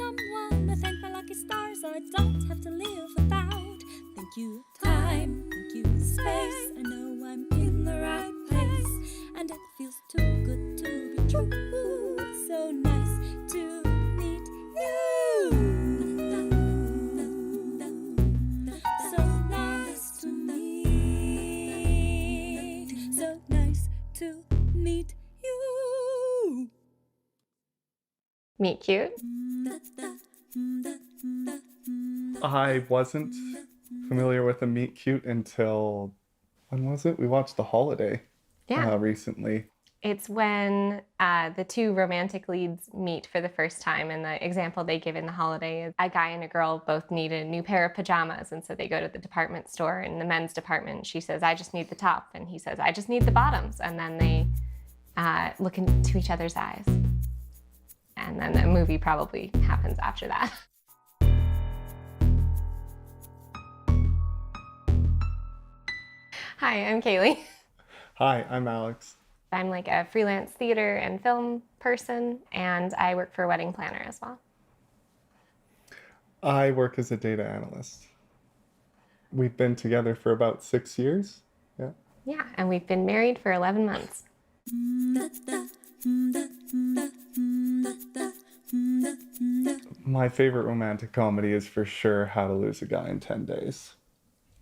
someone. I thank my lucky stars I don't have to live without. Thank you, time. Thank you, space. I know I'm in the right place, and it feels too good to be true. It's so nice to meet you. So nice to meet. So nice to meet you. Meet cute? I wasn't familiar with a meet cute until, when was it? We watched The Holiday recently. It's when the two romantic leads meet for the first time, and the example they give in The Holiday is a guy and a girl both need a new pair of pajamas, and so they go to the department store. In the men's department, she says, I just need the top, and he says, I just need the bottoms. And then they look into each other's eyes. And then the movie probably happens after that. Hi, I'm Kaylee. Hi, I'm Alex. I'm like a freelance theater and film person, and I work for a wedding planner as well. I work as a data analyst. We've been together for about 6 years. Yeah. Yeah, and we've been married for 11 months. My favorite romantic comedy is for sure How to Lose a Guy in 10 Days.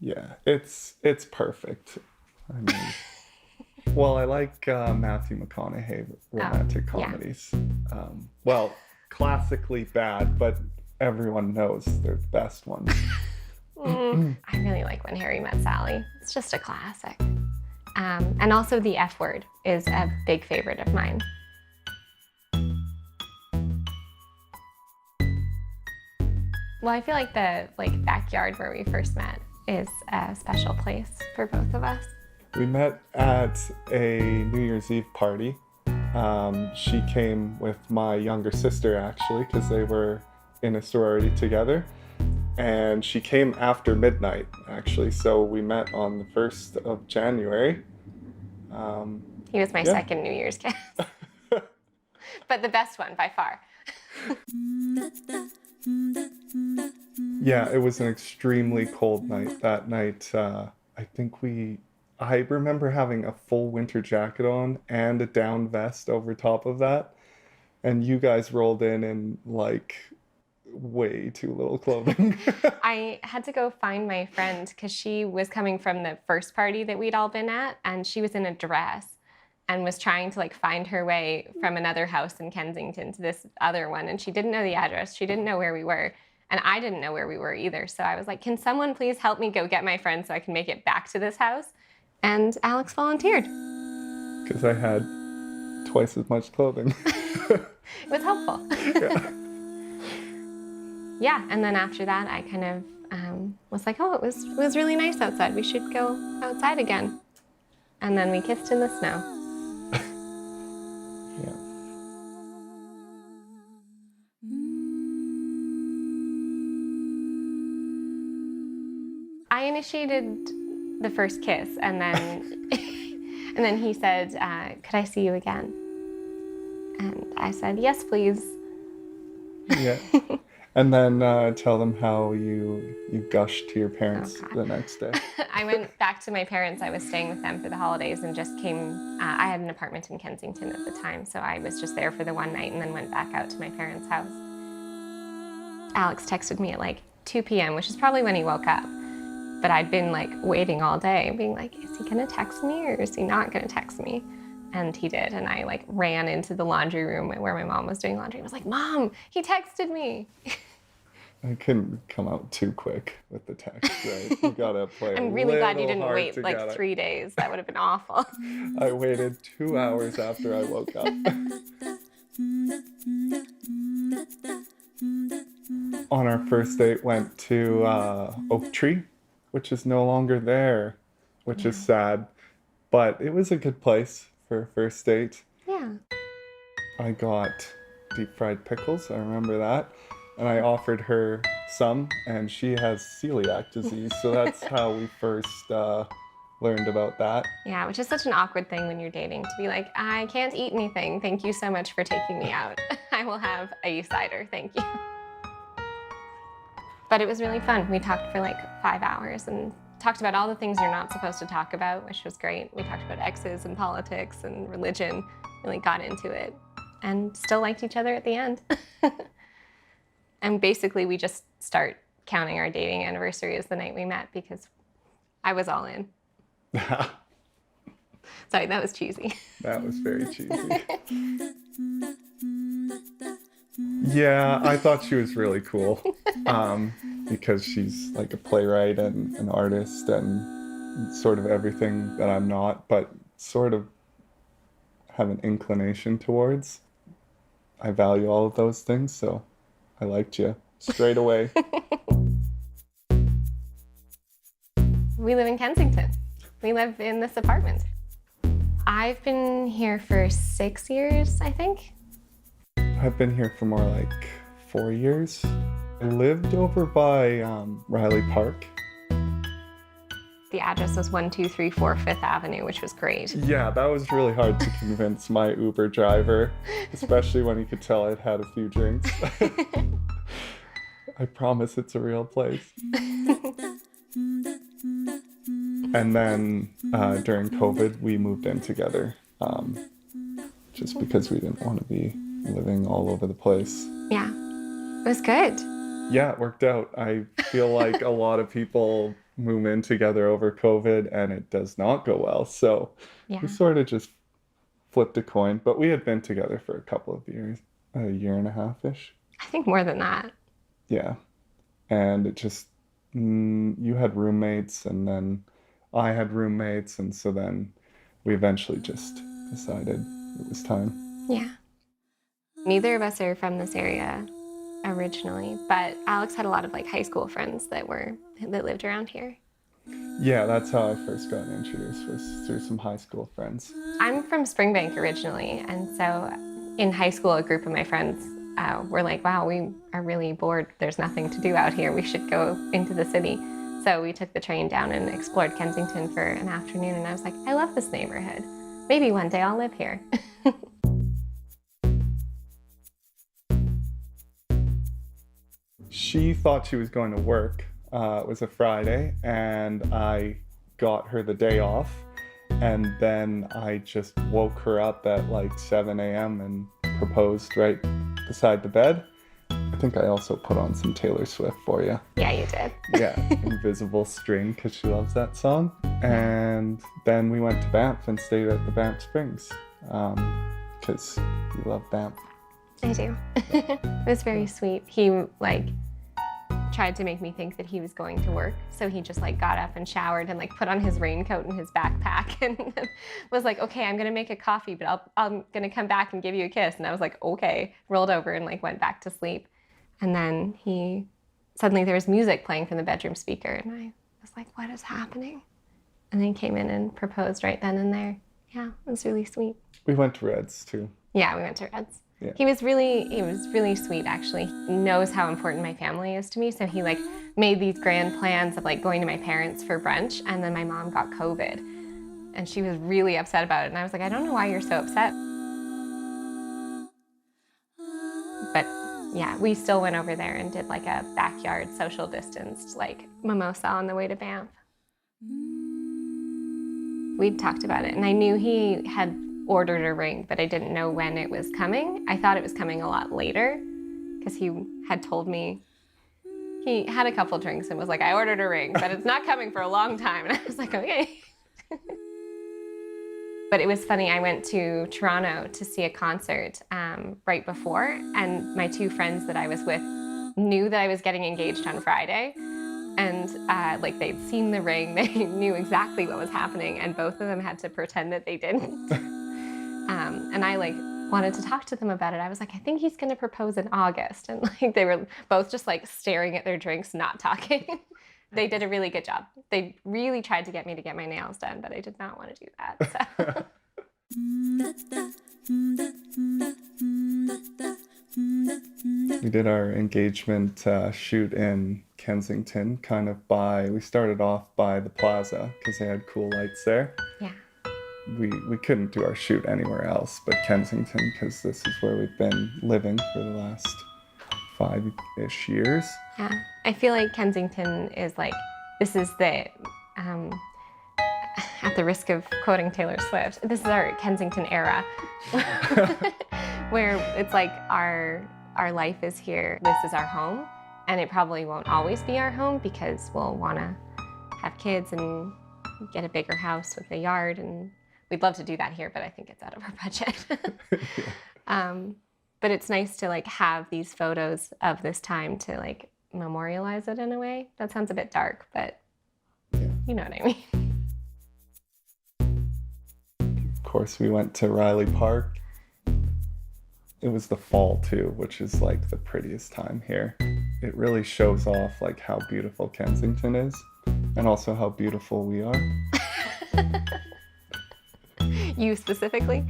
Yeah, it's perfect. I mean, well, I like Matthew McConaughey romantic comedies. Well, classically bad, but everyone knows they're the best ones. I really like When Harry Met Sally. It's just a classic. And also The F Word is a big favorite of mine. Well, I feel like the backyard where we first met is a special place for both of us. We met at a New Year's Eve party. She came with my younger sister, actually, because they were in a sorority together. And she came after midnight, actually, so we met on the 1st of January. He was my second New Year's guest. But the best one, by far. Yeah, it was an extremely cold night that night. I remember having a full winter jacket on and a down vest over top of that. And you guys rolled in like way too little clothing. I had to go find my friend because she was coming from the first party that we'd all been at, and she was in a dress and was trying to find her way from another house in Kensington to this other one, and she didn't know the address. She didn't know where we were, and I didn't know where we were either. So I was like, can someone please help me go get my friend so I can make it back to this house? And Alex volunteered. Because I had twice as much clothing. It was helpful. Yeah, and then after that, I kind of was like, oh, it was really nice outside. We should go outside again. And then we kissed in the snow. Yeah. I initiated the first kiss, and then and then he said, could I see you again? And I said, yes, please. Yeah. And then tell them how you gushed to your parents the next day. I went back to my parents. I was staying with them for the holidays and just came. I had an apartment in Kensington at the time, so I was just there for the one night and then went back out to my parents' house. Alex texted me at 2 p.m., which is probably when he woke up. But I'd been waiting all day, being like, is he gonna text me or is he not gonna text me? And he did, and I ran into the laundry room where my mom was doing laundry. I was like, Mom, he texted me. I couldn't come out too quick with the text, right? You gotta play. I'm really glad you didn't wait 3 days. That would have been awful. I waited 2 hours after I woke up. On our first date, went to Oak Tree, which is no longer there, which is sad. But it was a good place for a first date. Yeah. I got deep fried pickles, I remember that. And I offered her some, and she has celiac disease, so that's how we first learned about that. Yeah, which is such an awkward thing when you're dating, to be like, I can't eat anything. Thank you so much for taking me out. I will have a cider, thank you. But it was really fun. We talked for like 5 hours and talked about all the things you're not supposed to talk about, which was great. We talked about exes and politics and religion, really got into it, and still liked each other at the end. And basically we just start counting our dating anniversary as the night we met because I was all in. Sorry, that was cheesy. That was very cheesy. Yeah, I thought she was really cool because she's like a playwright and an artist and sort of everything that I'm not, but sort of have an inclination towards. I value all of those things, so I liked you straight away. We live in Kensington. We live in this apartment. I've been here for 6 years, I think. I've been here for more like 4 years. I lived over by Riley Park. The address was 1234 Fifth Avenue, which was great. Yeah, that was really hard to convince my Uber driver, especially when he could tell I'd had a few drinks. I promise it's a real place. And then during COVID, we moved in together just because we didn't want to be living all over the place. Yeah, it was good. Yeah, it worked out. I feel like a lot of people move in together over COVID and it does not go well. So Yeah. we sort of just flipped a coin, but we had been together for a couple of years, a year and a half-ish. I think more than that. Yeah. And it just, you had roommates and then I had roommates. And so then we eventually just decided it was time. Yeah. Neither of us are from this area originally, but Alex had a lot of like high school friends that lived around here. Yeah, that's how I first got introduced, was through some high school friends. I'm from Springbank originally, and so in high school, a group of my friends were like, wow, we are really bored. There's nothing to do out here. We should go into the city. So we took the train down and explored Kensington for an afternoon, and I was like, I love this neighborhood. Maybe one day I'll live here. She thought she was going to work. It was a Friday, and I got her the day off. And then I just woke her up at like 7 a.m. and proposed right beside the bed. I think I also put on some Taylor Swift for you. Yeah, you did. Yeah, Invisible String, because she loves that song. And then we went to Banff and stayed at the Banff Springs, because we love Banff. I do. It was very sweet. He tried to make me think that he was going to work. So he just got up and showered and put on his raincoat and his backpack and was like, okay, I'm gonna make a coffee, but I'm gonna come back and give you a kiss. And I was like, okay, rolled over and went back to sleep. And then suddenly there was music playing from the bedroom speaker. And I was like, what is happening? And then he came in and proposed right then and there. Yeah, it was really sweet. We went to Reds too. Yeah, we went to Reds. Yeah. He was really sweet, actually. He knows how important my family is to me, so he made these grand plans of going to my parents for brunch, and then my mom got COVID, and she was really upset about it, and I was like, I don't know why you're so upset. But yeah, we still went over there and did a backyard social distanced mimosa on the way to Banff. We'd talked about it, and I knew he had ordered a ring, but I didn't know when it was coming. I thought it was coming a lot later because he had told me he had a couple drinks and was like, I ordered a ring, but it's not coming for a long time. And I was like, okay. But it was funny. I went to Toronto to see a concert right before, and my two friends that I was with knew that I was getting engaged on Friday. And they'd seen the ring, they knew exactly what was happening, and both of them had to pretend that they didn't. And I wanted to talk to them about it. I was like, I think he's gonna propose in August. And they were both just staring at their drinks, not talking. They did a really good job. They really tried to get me to get my nails done, but I did not want to do that. So. We did our engagement shoot in Kensington, we started off by the plaza because they had cool lights there. Yeah. We couldn't do our shoot anywhere else but Kensington because this is where we've been living for the last 5-ish years. Yeah, I feel like Kensington is like, this is the, at the risk of quoting Taylor Swift, this is our Kensington era, where it's like our life is here, this is our home, and it probably won't always be our home because we'll want to have kids and get a bigger house with a yard, and we'd love to do that here, but I think it's out of our budget. But it's nice to like have these photos of this time to like memorialize it in a way. That sounds a bit dark, but you know what I mean. Of course, we went to Riley Park. It was the fall too, which is like the prettiest time here. It really shows off like how beautiful Kensington is and also how beautiful we are. You specifically?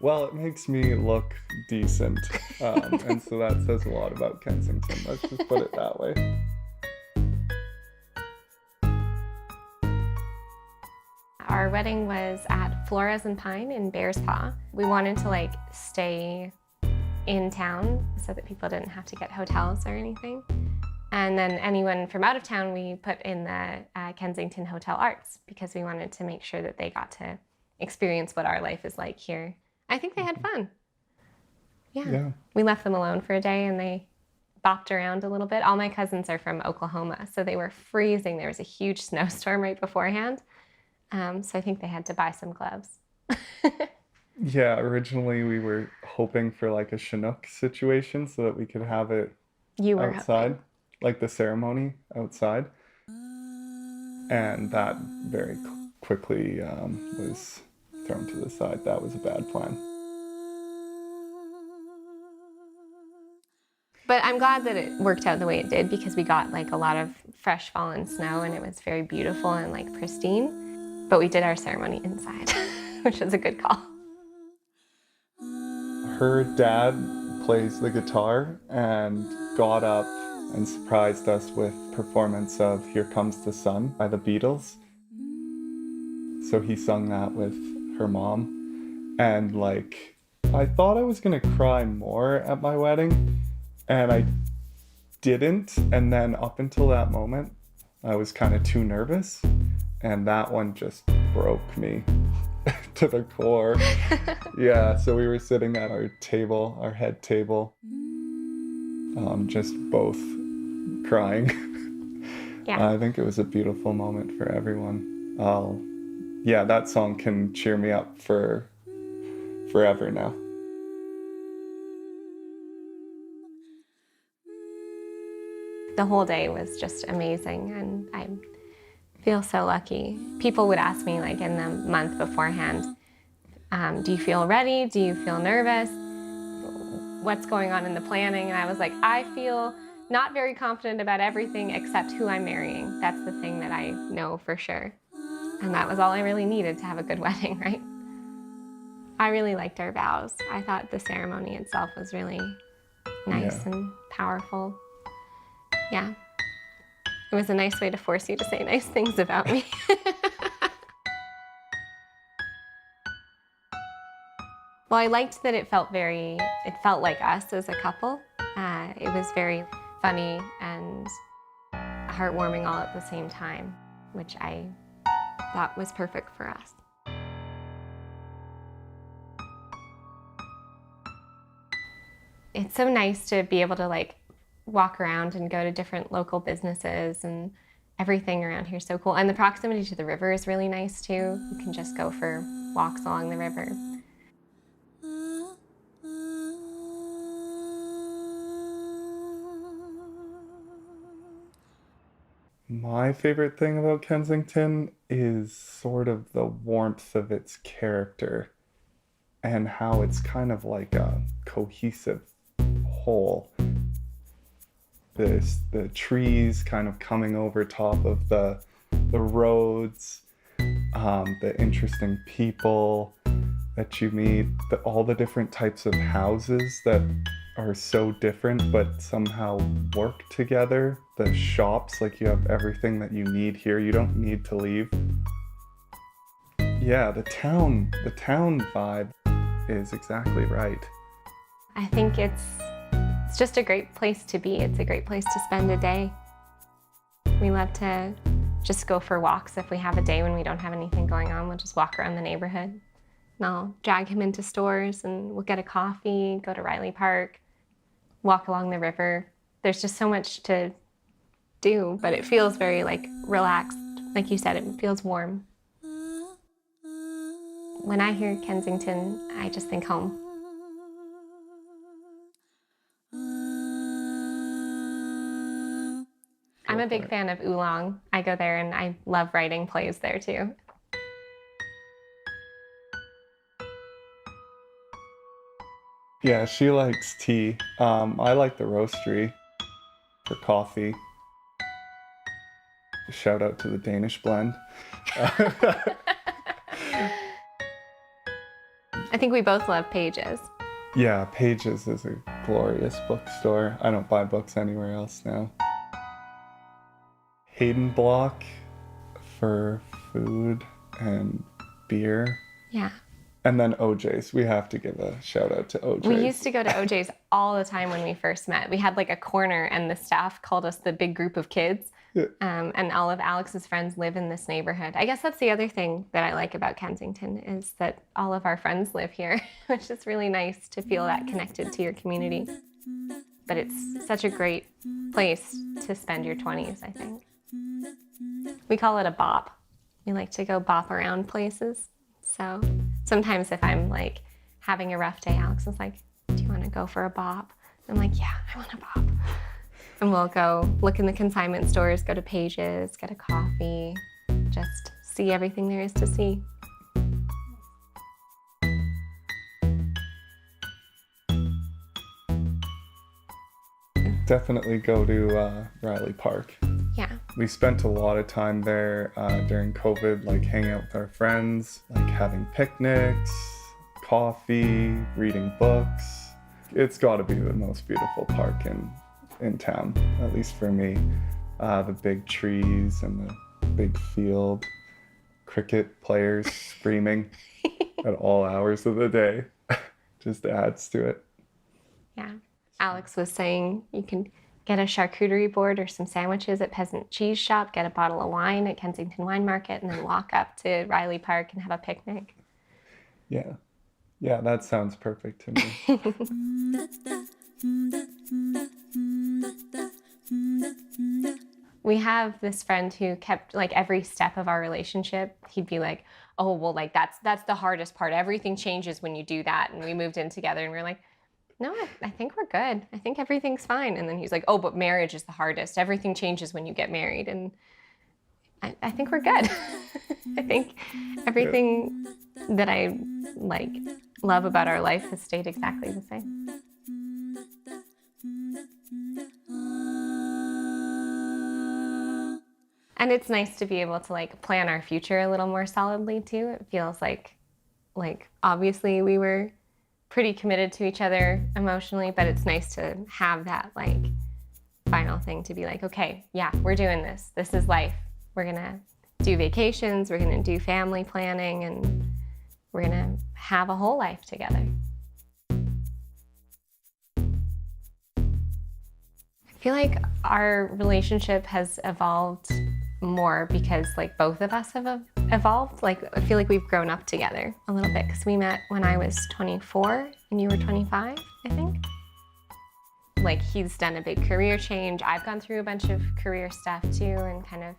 Well, it makes me look decent, and so that says a lot about Kensington. Let's just put it that way. Our wedding was at Flores and Pine in Bears Paw. We wanted to like stay in town so that people didn't have to get hotels or anything. And then anyone from out of town, we put in the Kensington Hotel Arts because we wanted to make sure that they got to experience what our life is like here. I think they had fun. Yeah. We left them alone for a day and they bopped around a little bit. All my cousins are from Oklahoma, so they were freezing. There was a huge snowstorm right beforehand. So I think they had to buy some gloves. Yeah, originally we were hoping for like a Chinook situation so that we could have it outside, like the ceremony outside. And that very quickly was thrown to the side. That was a bad plan. But I'm glad that it worked out the way it did because we got like a lot of fresh fallen snow and it was very beautiful and like pristine. But we did our ceremony inside, which was a good call. Her dad plays the guitar and got up and surprised us with performance of Here Comes the Sun by the Beatles. So he sung that with her mom. And like, I thought I was gonna cry more at my wedding and I didn't. And then up until that moment, I was kind of too nervous. And that one just broke me to the core. Yeah, so we were sitting at our table, our head table, just both crying. Yeah. I think it was a beautiful moment for everyone. Yeah, that song can cheer me up for forever now. The whole day was just amazing and I feel so lucky. People would ask me like in the month beforehand, do you feel ready? Do you feel nervous? What's going on in the planning? And I was like, I feel not very confident about everything except who I'm marrying. That's the thing that I know for sure. And that was all I really needed to have a good wedding, right? I really liked our vows. I thought the ceremony itself was really nice and powerful. Yeah. It was a nice way to force you to say nice things about me. Well, I liked that it felt like us as a couple. It was very funny and heartwarming all at the same time, which I thought was perfect for us. It's so nice to be able to like walk around and go to different local businesses, and everything around here is so cool. And the proximity to the river is really nice too. You can just go for walks along the river. My favorite thing about Kensington is sort of the warmth of its character and how it's kind of like a cohesive whole. The trees kind of coming over top of the roads, the interesting people that you meet, all the different types of houses that are so different but somehow work together. The shops, like you have everything that you need here. You don't need to leave. Yeah, the town vibe is exactly right. I think it's It's just a great place to be. It's a great place to spend a day. We love to just go for walks. If we have a day when we don't have anything going on, we'll just walk around the neighborhood. And I'll drag him into stores and we'll get a coffee, go to Riley Park, walk along the river. There's just so much to do, but it feels very like relaxed. Like you said, it feels warm. When I hear Kensington, I just think home. I'm a big fan of Oolong. I go there and I love writing plays there too. Yeah, she likes tea. I like the roastery for coffee. Shout out to the Danish blend. I think we both love Pages. Yeah, Pages is a glorious bookstore. I don't buy books anywhere else now. Hayden Block for food and beer. Yeah. And then OJ's. We have to give a shout out to OJ's. We used to go to OJ's all the time when we first met. We had like a corner and the staff called us the big group of kids. Yeah. And all of Alex's friends live in this neighborhood. I guess that's the other thing that I like about Kensington is that all of our friends live here, which is really nice to feel that connected to your community. But it's such a great place to spend your 20s, I think. We call it a bop. We like to go bop around places. So sometimes if I'm like having a rough day, Alex is like, do you want to go for a bop? I'm like, yeah, I want a bop. And we'll go look in the consignment stores, go to Pages, get a coffee, just see everything there is to see. Definitely go to Riley Park. Yeah. We spent a lot of time there during COVID, like hanging out with our friends, like having picnics, coffee, reading books. It's got to be the most beautiful park in town, at least for me. The big trees and the big field, cricket players screaming at all hours of the day just adds to it. Yeah. Alex was saying you can get a charcuterie board or some sandwiches at Peasant Cheese Shop, get a bottle of wine at Kensington Wine Market, and then walk up to Riley Park and have a picnic. Yeah. Yeah, that sounds perfect to me. We have this friend who kept like every step of our relationship, he'd be like, oh, well, like that's the hardest part. Everything changes when you do that. And we moved in together and we were like, no, I think we're good. I think everything's fine. And then he's like, oh, but marriage is the hardest. Everything changes when you get married. And I think we're good. I think everything that I like love about our life has stayed exactly the same. And it's nice to be able to like plan our future a little more solidly too. It feels like obviously we were pretty committed to each other emotionally, but it's nice to have that like final thing to be like, okay, yeah, we're doing this. This is life. We're gonna do vacations, we're gonna do family planning, and we're gonna have a whole life together. I feel like our relationship has evolved more because like both of us have evolved. Like I feel like we've grown up together a little bit because we met when I was 24 and you were 25, I think. Like he's done a big career change. I've gone through a bunch of career stuff too, and kind of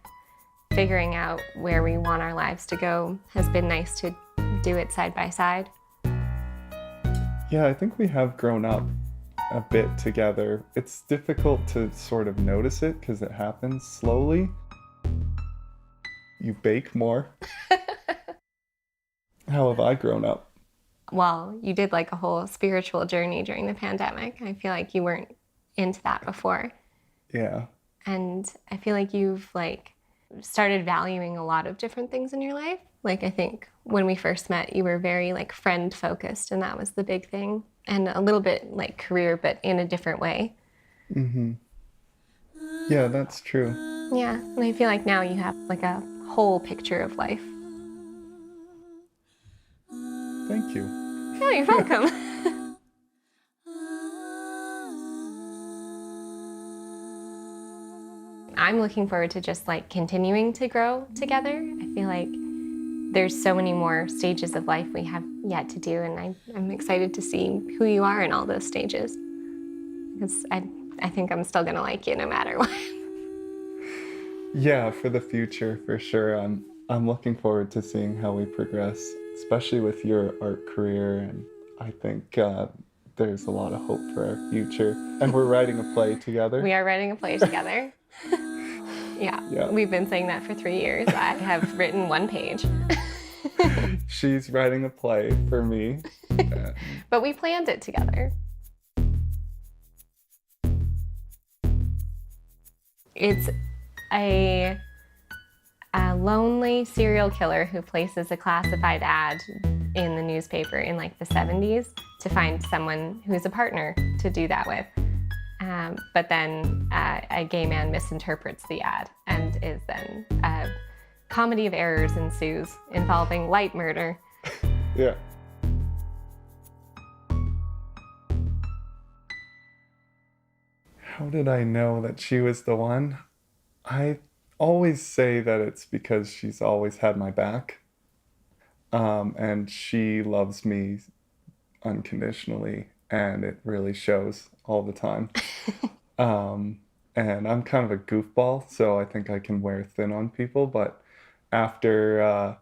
figuring out where we want our lives to go has been nice to do it side by side. Yeah, I think we have grown up a bit together. It's difficult to sort of notice it because it happens slowly. You bake more. How have I grown up? Well, you did like a whole spiritual journey during the pandemic. I feel like you weren't into that before. Yeah. And I feel like you've like started valuing a lot of different things in your life. Like I think when we first met, you were very like friend focused, and that was the big thing. And a little bit like career, but in a different way. Mm-hmm. Yeah, that's true. Yeah, and I feel like now you have like a whole picture of life. Thank you. Oh, you're welcome. I'm looking forward to just like continuing to grow together. I feel like there's so many more stages of life we have yet to do, and I'm excited to see who you are in all those stages. Because I think I'm still gonna like you no matter what. Yeah, for the future, for sure. I'm looking forward to seeing how we progress, especially with your art career, and I think there's a lot of hope for our future. And we're writing a play together. We are writing a play together. Yeah, we've been saying that for 3 years. I have written 1 page. She's writing a play for me. But we planned it together. It's a lonely serial killer who places a classified ad in the newspaper in like the 70s to find someone who's a partner to do that with. But then a gay man misinterprets the ad, and is then a comedy of errors ensues involving light murder. Yeah. How did I know that she was the one? I always say that it's because she's always had my back. And she loves me unconditionally, and it really shows all the time. And I'm kind of a goofball, so I think I can wear thin on people, but after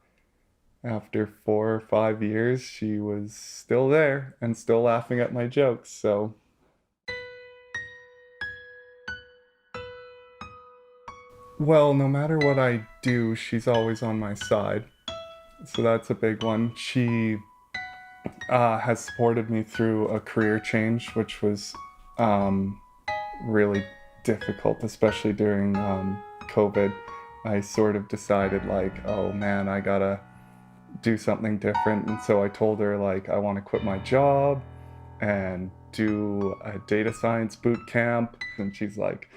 4 or 5 years, she was still there and still laughing at my jokes, so. Well, no matter what I do, she's always on my side. So that's a big one. She has supported me through a career change, which was really difficult, especially during COVID. I sort of decided like, oh man, I gotta do something different. And so I told her like, I want to quit my job and do a data science boot camp. And she's like,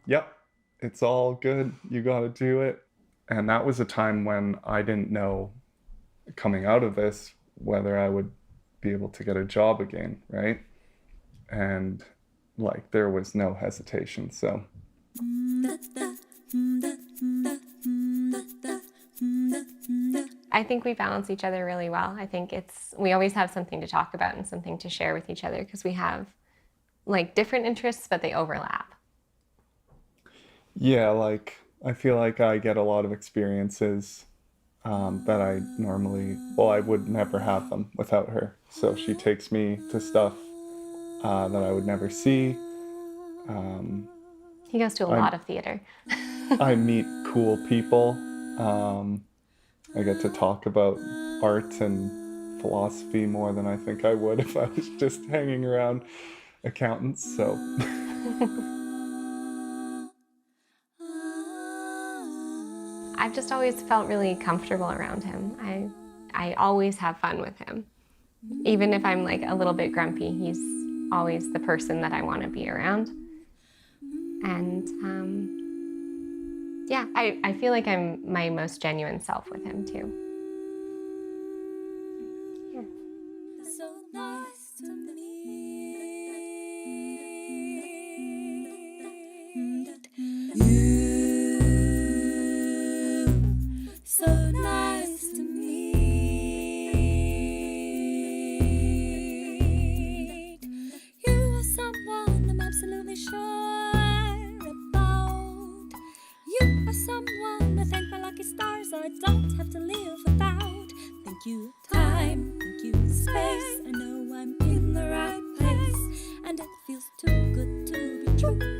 yep, it's all good. You gotta do it. And that was a time when I didn't know, coming out of this, whether I would be able to get a job again, right? And like, there was no hesitation, so. I think we balance each other really well. I think we always have something to talk about and something to share with each other, because we have like different interests, but they overlap. Yeah, like, I feel like I get a lot of experiences that I normally, well, I would never have them without her. So she takes me to stuff that I would never see. He goes to a lot of theater. I meet cool people. I get to talk about art and philosophy more than I think I would if I was just hanging around accountants, so. I've just always felt really comfortable around him. I always have fun with him. Even if I'm like a little bit grumpy, he's always the person that I want to be around. And yeah, I feel like I'm my most genuine self with him too. Yeah. So nice to me. You, so nice to meet. You are someone I'm absolutely sure about. You are someone I thank my lucky stars I don't have to live without. Thank you, time. Thank you, space. I know I'm in the right place, and it feels too good to be true.